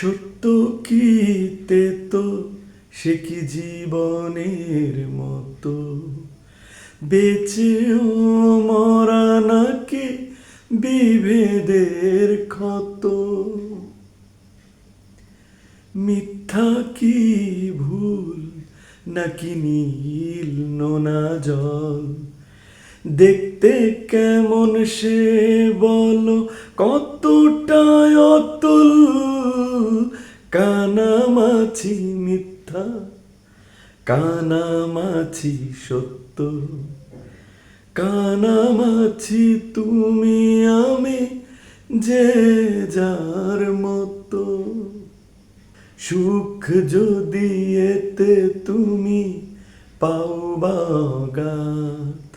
সত্য কি তেতো সে কি জীবনের মতো বেঁচেও মরা নাকি বিভেদের ক্ষত মিথ্যা কি ভুল নাকি নীল নোনা জল দেখতে কেমন সে বলো কতটা অতুল কানামাছি মিথ্যা কানামাছি সত্য কানামাছি তুমি আমি যে যার মতো সুখ যদি এতে তুমি পাও বাগাত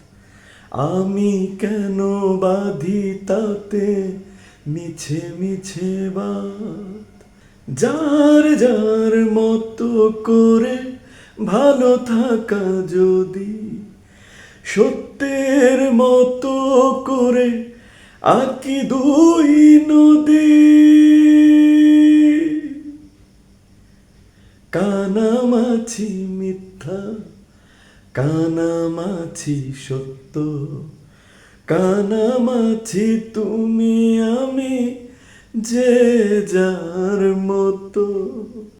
আমি কেন বাঁধি তাতে মিছে মিছে বাত যার যার মতো করে ভালো থাকা যদি সত্যের মতো করে আঁকি দুই নদী কানামাছি মিথ্যা কানামাছি সত্য কানামাছি তুমি আমি যে যার মতো।